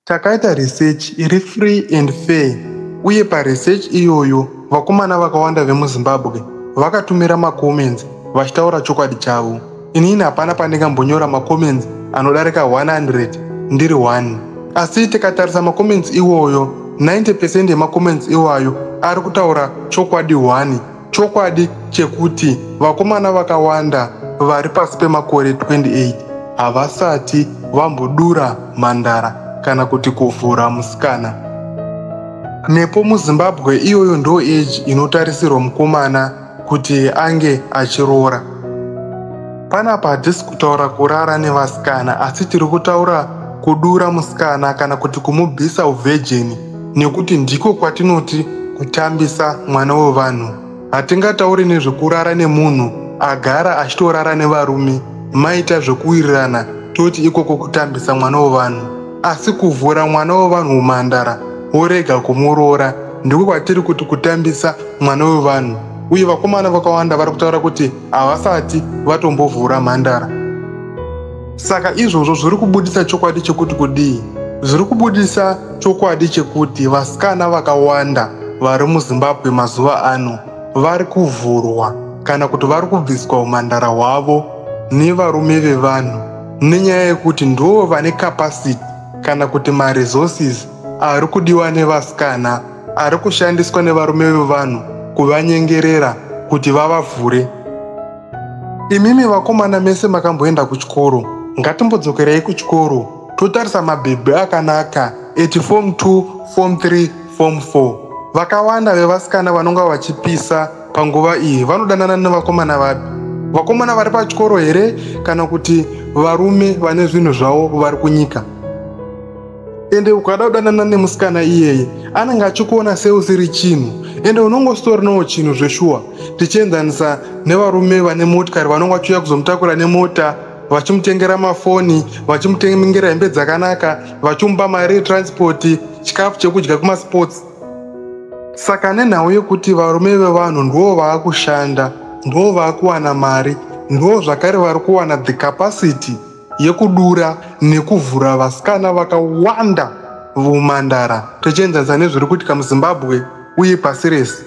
Takaita research iri free and fair, uye paresearch iyoyo vakomana vakawanda vemuZimbabwe vakatumira macomments vachitaura chokwadi chavo. Inini hapana pandingambonyora macomments anodarika 100 ndiri 1. Asi tikatarisa macomments iwoyo, 90% yemacomments iwayo ari kutaura chokwadi 1, chokwadi chekuti vakomana vakawanda vari pasi pemakore 28 havasati vambodura mhandara kana kuti kuvhura musikana. Nepo muZimbabwe iyoyo ndo age inotarisirwa mukomana kuti ange achiroora. Panapa hatisi kutaura kurara nevasikana, asi tiri kutaura kudura musikana kana kuti kumubvisa uvirgin, nekuti ndiko kwatinoti kutambisa mwana wevanhu. Hatingatauri nezvekurara nemunhu agara achitorara nevarume maita zvekuwirirana toti ikoko kutambisa mwana wevanhu, asi kuvhura mwana wevanhu mumhandara worega kumuroora ndiko kwatiri kuti kutambisa mwana wevanhu. Uye vakomana vakawanda vari kutaura kuti havasati vatombovhura mhandara. Saka izvozvo zviri kubudisa chokwadi chekuti kudii? Zviri kubudisa chokwadi chekuti vasikana vakawanda vari muZimbabwe mazuva ano vari kuvhurwa kana kuti vari kubviswa umhandara hwavo nevarume vevanhu, nenyaya yekuti ndo vane capacity kana kuti maresources ari kudiwa nevasikana, ari kushandiswa nevarume vevanhu kuvanyengerera kuti vavavhure. Imimi vakomana mese makamboenda kuchikoro, ngatimbodzokerei kuchikoro totarisa mabhebhe akanaka eti form 2, form 3, form 4. Vakawanda vevasikana vanonga vachipisa panguva iyi vanodanana nevakomana vapi? Vakomana vari pachikoro here kana kuti varume vane zvinhu zvavo vari kunyika? Ende ukada kudanana nemusikana iyeye anenge achikuona seusiri chinhu, ende unongositorinawo chinhu zveshuwa tichienzanisa nevarume vane motikari vanonga vachiuya kuzomutakura nemota, vachimutengera mafoni, vachimutengera hembe dzakanaka, vachimupa mari yetransport, chikafu chekudya kumasports. Saka nenhau yekuti varume vevanhu ndo vaakushanda, ndo vaakuwana mari, ndo zvakare vari kuwana the capacity yekudura nekuvhura vasikana vakawanda mumhandara, tichienzanisa nezviri kuitika muZimbabwe uye pasi rese.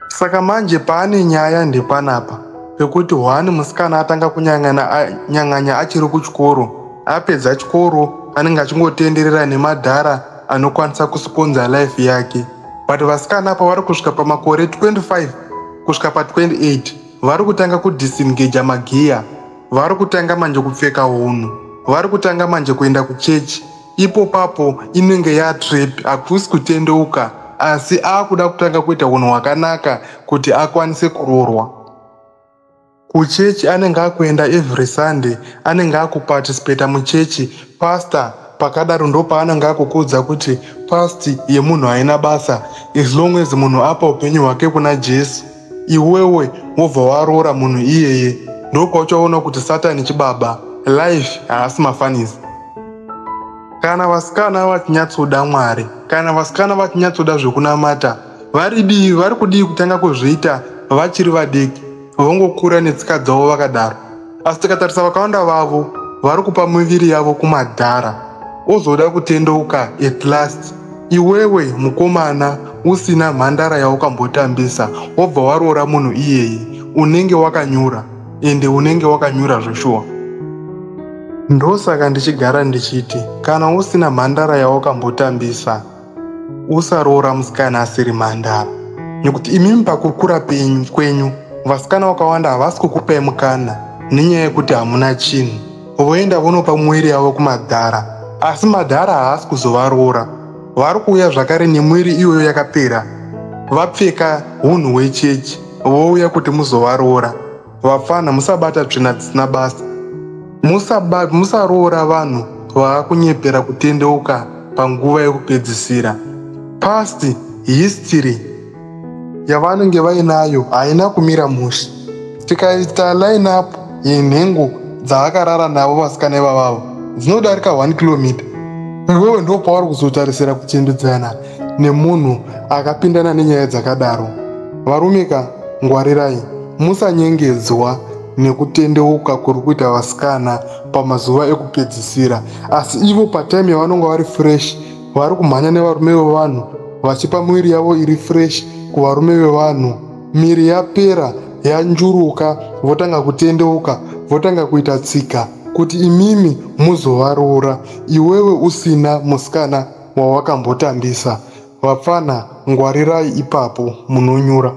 Saka manje paane nyaya ndepanapa pekuti 1 musikana atanga kunyang'anya achiri kuchikoro, apedza chikoro anenge achingotenderera nemadhara anokwanisa kusponza life yake. But vasikana apa vari kusvika pamakore 25 kusvika pa28 vari kutanga kudisengage magiya, vari kutanga manje kupfeka hunhu, vari kutanga manje kuenda kuchechi. Ipo papo inenge yatrap, hakusi kutendeuka, asi akuda kutanga kuita hunhu hwakanaka kuti akwanise kuroorwa. Kuchechi anenge akuenda every Sunday, anenge akuparticipata muchechi. Pastor pakadaro ndo paanenge akukudza kuti pasti yemunhu haina basa, as long as munhu apa upenyu hwake kuna Jesu. Iwewe wobva waroora munhu iyeye, ndo pauchaona kuti Satani chibaba, life haasi mafanisi. Kana vasikana vachinyatsoda Mwari, kana vasikana vachinyatsoda zvekunamata, vari kudii kutanga kuzviita vachiri vadiki, vongokura netsika dzavo vakadaro. Asi tikatarisa vakawanda vavo vari kupa miviri yavo kumadhara, ozoda kutendeuka at last. Iwewe mukomana usina mhandara yaukambotambisa, wobva waroora munhu iyeye, unenge wakanyura, ende unenge wakanyura zveshuwa. Ndosaka ndichigara ndichiti kana usina mhandara yaukambotambisa, usaroora musikana asiri mhandara. Nekuti imimi pakukura kwenyu vasikana vakawanda havasi kukupai mukana nenyaya yekuti hamuna chinhu, voenda vonopa mwiri yavo kumadhara, asi madhara haasi kuzovaroora. Vari kuuya zvakare nemwiri iyoyo yakapera, vapfeka hunhu hwechechi, vouya kuti muzovaroora. Vafana musabata tsvina dzisina basa, musaroora vanhu vaakunyepera kutendeuka panguva yekupedzisira. Past history yavanenge vainayo haina kumira mushe. Tikaita line up yenhengo dzavakarara navo vasikana ivavavo dzinodarika 1 km, iwewe ndo pauri kuzotarisira kuchendodzana nemunhu akapindana nenyaya dzakadaro. Varumika, ngwarirai, musanyengedzwa nekutendeuka kuri kuita vasikana pamazuva ekupedzisira. Asi ivo patime yavanonga vari fresh, vari kumhanya nevarume vevanhu, vachipa mwiri yavo iri fresh kuvarume vevanhu, miri yapera yanjuruka, votanga kutendeuka, votanga kuita tsika kuti imimi muzovaroora, iwewe usina musikana wawakambotambisa. Vapfana, ngwarirai ipapo munonyura.